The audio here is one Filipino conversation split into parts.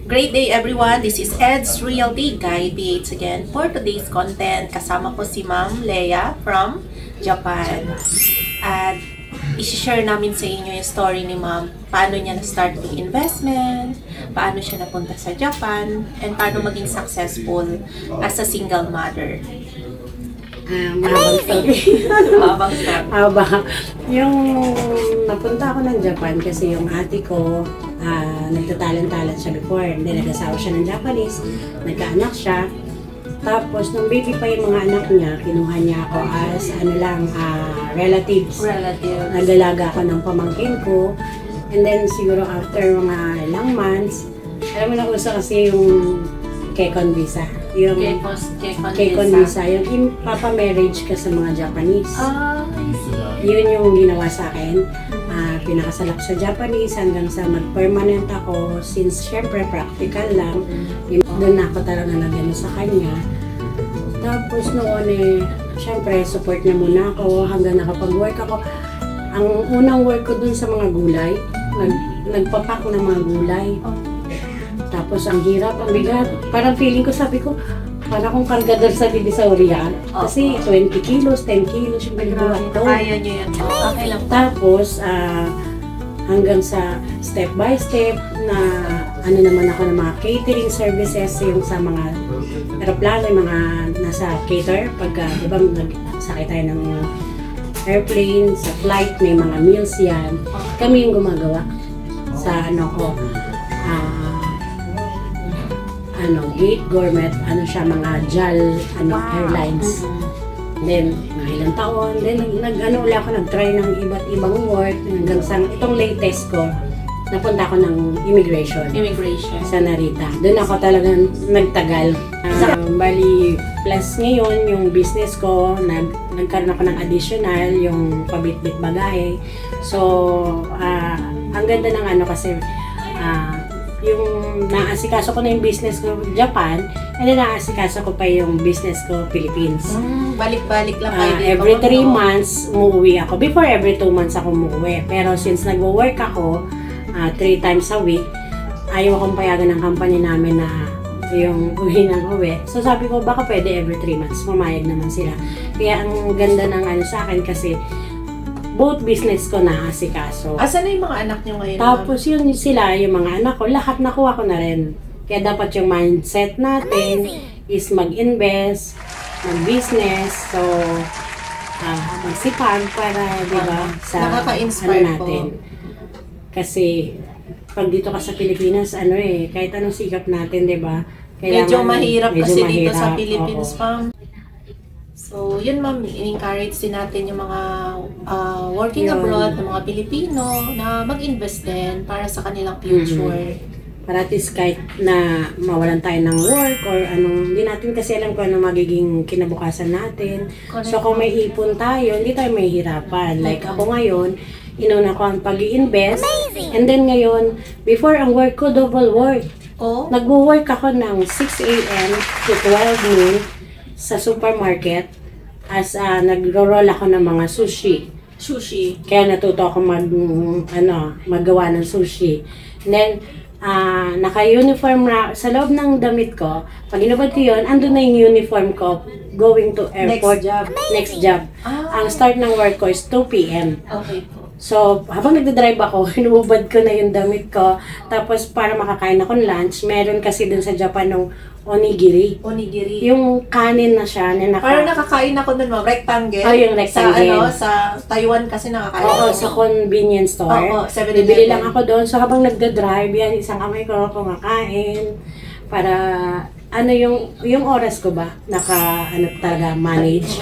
Great day everyone! This is Ed's Realty Guy PH again for today's content. Kasama ko si Ma'am Leia from Japan. At i-share namin sa inyo yung story ni Ma'am. Paano niya na-start yung investment, paano siya napunta sa Japan, and paano maging successful as a single mother. Mahabang story. Mahabang story. Yung napunta ako ng Japan kasi yung ate ko, nagtatalan-talan siya before. Hindi, nag-asawa siya ng Japanese, nagkaanak siya. Tapos, nung baby pa yung mga anak niya, kinuha niya ako as, relatives. Nag-alaga ako ng pamangkin ko. And then, siguro after mga ilang months, alam mo na uso kasi yung Kekon visa. Yung Kekon visa. Yung papa-marriage ka sa mga Japanese. Yun yung ginawa sa akin. Pinakasalak sa Japanese hanggang sa mag-permanent ako. Since syempre practical lang, doon ako talaga nagano sa kanya. Tapos noon syempre support niya muna ako hanggang nakapag-work ako. Ang unang work ko dun sa mga gulay, nagpapak ng mga gulay. Tapos ang hirap, ang bigat. Parang feeling ko, sabi ko, parang akong kargador sa Divisoria. Kasi 20 kilos, 10 kilos yung binubuhat ko. Kaya nyo yan. Okay lang. Tapos, hanggang sa step by step na naman ako ng mga catering services, yung sa mga aeroplano, yung mga nasa cater, pagka, di ba, nagsakay tayo ng airplane, sa flight, may mga meals yan. Kami yung gumagawa sa Gate Gourmet, siya, mga JAL, airlines. Then, mga ilang taon, then, uli ako, nag-try ng iba't ibang work, hanggang sa, itong latest ko, napunta ako ng immigration. Sa Narita. Doon ako talagang nagtagal. Bali, plus ngayon, yung business ko, nagkaroon ako ng additional, yung pabitbit bagahe. So, ang ganda ng kasi, yung naasikaso ko na yung business ko Japan, and then naasikaso ko pa yung business ko Philippines. Balik-balik lang kayo. Every 3 months umuwi ako. Before, every 2 months ako umuwi. Pero since nagwo-work ako 3 times a week, ayaw akong payagan ng company namin na yung uwi ng uwi. So sabi ko, baka pwede every 3 months. Pumayag naman sila. Kaya ang ganda ng sa akin kasi both business ko na asikaso. Asan na yung mga anak nyo ngayon? Tapos yun sila, yung mga anak ko, lahat nakuha ko na rin. Kaya dapat yung mindset natin is mag-invest, mag-business, so magsipag para, di ba, sa natin. Kasi pag dito ka sa Pilipinas, kahit anong sikap natin, di ba? Medyo mahirap kasi dito sa Philippines, ma'am. So, yun ma'am, in-encourage din natin yung mga working abroad ng mga Pilipino na mag-invest din para sa kanilang future. Para at least kahit na mawalan tayo ng work or hindi natin kasi alam kung ano magiging kinabukasan natin. Correct. So, kung may ipon tayo, hindi tayo mahihirapan. Like ako ngayon, inuna ko ang pag-i-invest. And then ngayon, before ang work ko, double work. Nagwo-work ako ng 6 a.m. to 12 noon sa supermarket as nagro-roll ako ng mga sushi. Kaya natuto ako maggawa ng sushi. And then, naka-uniform na sa loob ng damit ko. Pag inubad ko yun, andun na yung uniform ko going to airport. Next job. Ang start ng work ko is 2 p.m. Okay. So, habang nagdadrive ako, hinubad ko na yung damit ko. Tapos, para makakain ako ng lunch, meron kasi dun sa Japan ng onigiri. Yung kanin na siya. Parang nakakain ako dun, ma'am. Rectangle. Yung rectangle. Sa Taiwan kasi nakakain ako. Sa convenience store. Bibili lang ako doon. So, habang nagdadrive, yan, isang kamay ko kumakain. Para, yung oras ko ba, talaga manage.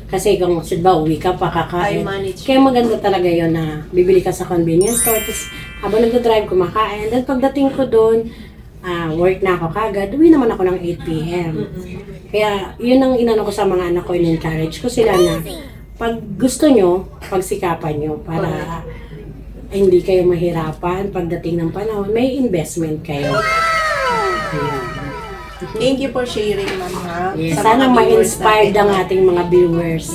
Kasi kung ba uwi ka pa kakain. Kaya maganda talaga yon na bibili ka sa convenience store. Tapos habang nagdadrive kumakain. Then pagdating ko doon, work na ako kagad. Uwi naman ako ng 8 p.m. Kaya yun ang inano ko sa mga anak ko. In-encourage ko sila na pag gusto nyo, pagsikapan nyo para hindi kayo mahirapan. Pagdating ng panahon, may investment kayo. Thank you for sharing, ma'am. Yes, sana ma-inspired ang ating mga viewers.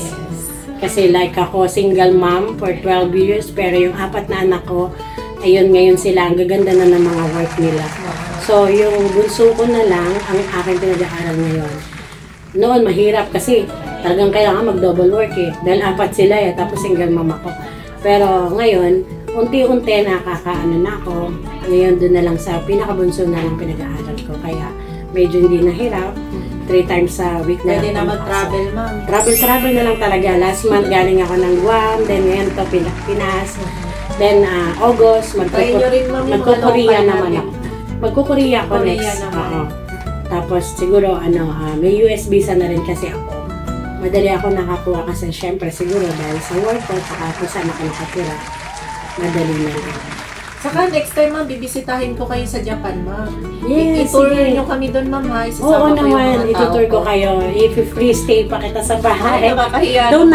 Kasi like ako, single mom for 12 years, pero yung 4 na anak ko, ayun, ngayon sila, ang gaganda na ng mga work nila. So, yung bunso ko na lang ang aking pinag-aaral ngayon. Noon, mahirap kasi talagang kailangan mag-double work eh. Dahil 4 sila eh, tapos single mama ko. Pero ngayon, unti-unti nakakaano na ako. Ngayon, doon na lang sa pinakabunso na lang pinag-aaral ko. Kaya, medyo hindi nahirap. 3 times a week na Pwede na lang mag-travel, ma'am. Travel na lang talaga. Last month, galing ako ng Guam. Then, ngayon to Pinas. Then, August, Try nyo rin, ma'am, yung mga magko-Korea local naman natin. ako. Magko-Korea ako Korea next. naman. Oo. Tapos, siguro, may US visa na rin kasi ako. Madali ako nakakuha kasi, syempre, siguro, dahil sa work ko, saka kung saan ako nakatira, madali na rin. Saka next time, ma'am, bibisitahin ko kayo sa Japan, ma'am. Yes, I-tour sige. nyo kami doon, ma'am, ha? Oo Isasama ko yung naman, mga tao itutur ko kayo. If free stay pa kita sa Ay, bahay. nakakahiya. Doon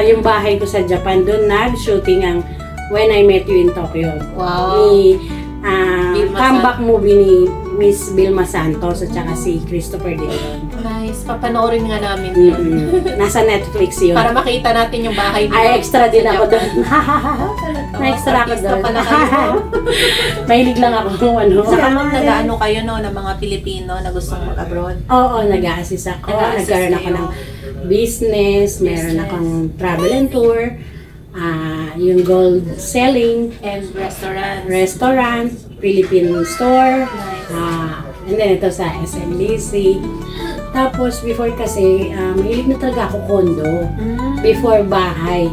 yung bahay ko sa Japan, doon nag-shooting ang When I Met You in Tokyo. Wow. Ni Vilma comeback movie ni Miss Vilma Santos at saka si Christopher Dillon. Nice. Papanoorin nga namin. Nasa Netflix yun. Para makita natin yung bahay nila. Ay, extra din ako doon. Na-extra ako Artista doon. pala kayo. Mahilig lang ako kung ano. Saka ma'am, nag-ano kayo no, ng mga Pilipino na gustong mag-abroad? Oo, nag-a-assist ako. Nag-a-assist Nagkaroon ako kayo. ng business, meron Business. akong travel and tour, yung gold selling, And restaurant, Philippine store, Nice. and then ito sa SMBC. Tapos before kasi, mahilig na talaga ako kondo. Before bahay.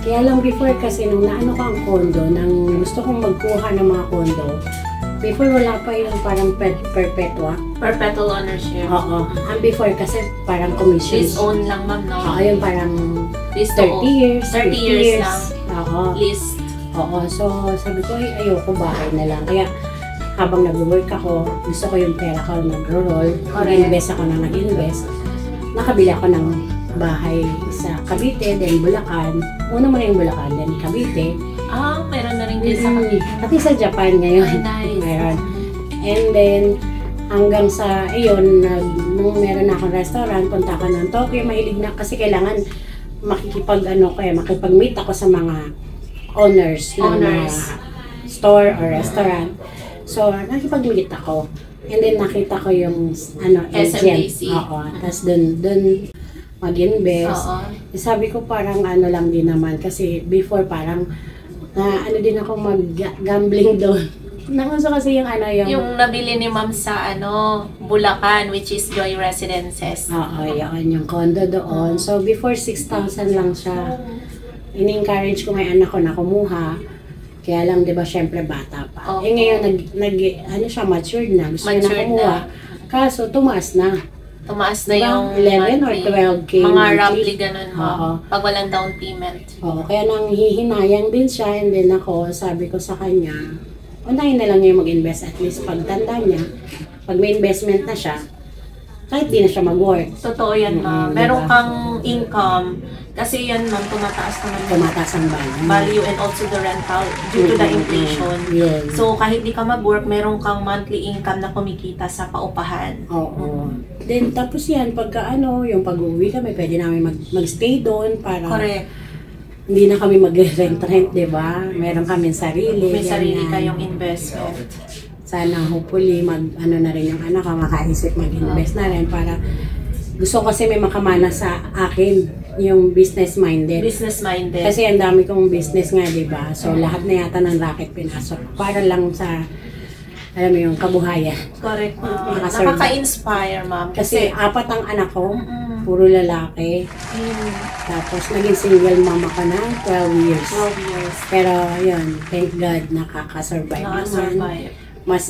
Kaya lang before kasi nung naano ko ang kondo, nang gusto kong magkuha ng mga kondo, before wala pa yung parang perpetua. Perpetual ownership. Oo. Ang before kasi parang commission. Lease own lang ma'am, no? Oo, yung parang Lease to 30 own. years, 30 50 years lang. Oo. Lease. Oo. So, sabi ko, ayoko bahay na lang. Kaya, habang nag-work ako, gusto ko yung pera ko nag-roll. Nag-invest ako na nag-invest. Nakabili ako ng bahay sa Cavite, then Bulacan. Una muna yung Bulacan, then Cavite. Meron na rin din sa Cavite. Pati sa Japan ngayon. Ay, nice. Meron. And then, hanggang sa, ayun, nung meron na akong restaurant, punta ako ng Tokyo, mahilig na, kasi kailangan makipag-meet ako sa mga owners ng mga store or restaurant. So, nakipag-meet ako. And then, nakita ko yung, agent. SMBC. Oo. Tapos, dun mag-invest. Oo. Sabi ko parang lang din naman kasi before parang din ako mag-gambling doon. Nakuso kasi yung Yung nabili ni ma'am sa Bulacan, which is Joy Residences. Oo, yun yung condo doon. So before 6,000 lang siya. In-encourage ko may anak ko na kumuha. Kaya lang 'di ba syempre bata pa. Oo. Eh ngayon siya matured na. Gusto niya na Matured kumuha. Kaso tumaas na. Tumaas na Diba? yung 11 or monthly. 12K Mga monthly. roughly ganun mo. Oo. Pag walang down payment. Oo, kaya nang hihinayang din siya, and then ako, sabi ko sa kanya, unahin na lang niya mag-invest, at least pagtanda niya, pag may investment na siya, kahit di na siya mag-work, Totoo yan, ma'am. Diba? Meron kang income. Kasi yan, ma'am, tumataas naman yung tumataas ang value. value and also the rental due to the inflation. Yun. So, kahit di ka mag-work, meron kang monthly income na kumikita sa paupahan. Oo. Then, tapos yan, pagka yung pag-uwi kami, pwede namin mag-stay doon para Correct. hindi na kami mag-rent-rent, di ba? Meron kami sarili. May sarili ganyan. kayong investment. Sana hopefully na rin yung anak ko, makaisip mag-invest na rin para gusto ko kasi may makamana sa akin yung business-minded. Business-minded. Kasi ang dami kong business nga, di ba? So, lahat na yata ng racket pinasok. Para lang sa, alam mo yung kabuhayan. Correct, ma'am. Makasurvive. Nakaka-inspire, ma'am. Kasi 4 ang anak ko, Mm. puro lalaki. Tapos, naging single mama ka na, 12 years. 12 years. Pero, yun, thank God, nakaka-survive naman. Nakasurvive. Mas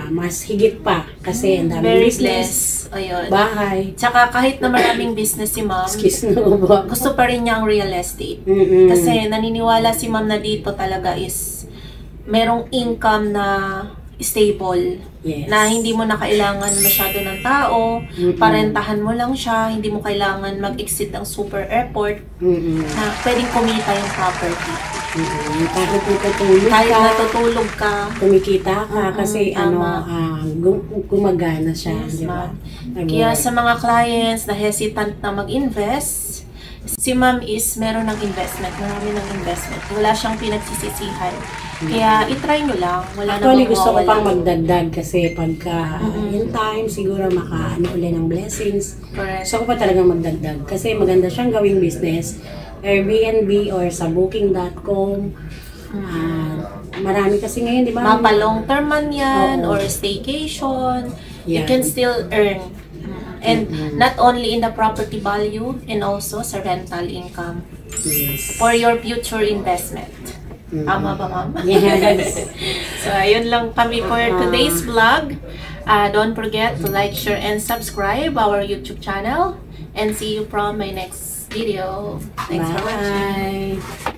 mas higit pa. Kasi ang daming Very business, blessed. Ayun. bahay. Tsaka kahit na maraming business si ma'am, Excuse no ba? gusto pa rin niya ang real estate. Mm-mm. Kasi naniniwala si ma'am na dito talaga is merong income na stable. Yes. Na hindi mo na kailangan masyado ng tao, Mm-mm. parentahan mo lang siya, hindi mo kailangan mag-exit ng super airport, Mm-mm. na pwedeng kumita yung property. Mm-mm. Kahit natutulog Kahit ka, natutulog ka, kumikita ka kasi tama. gumagana siya, Yes, di ba? ma'am. Kaya sa mga clients na hesitant na mag-invest, Si ma'am is meron ng investment, marami ng investment. Wala siyang pinagsisisihan. Kaya itry nyo lang. Wala Actually, namang gusto ko mawawala. pang magdagdag kasi pagka in time, siguro makaano ulit ng blessings. Correct. Gusto ko pa talagang magdagdag kasi maganda siyang gawing business. Airbnb or sa booking.com. Marami kasi ngayon, di ba? Mapa long term man yan Oo. or staycation, you Yeah. can still earn. And not only in the property value and also sa rental income Yes. for your future investment. Tama ba, ma'am? Yes. So, ayun lang kami for today's vlog. Don't forget to like, share, and subscribe our YouTube channel. And see you from my next video. Thanks for watching. Bye.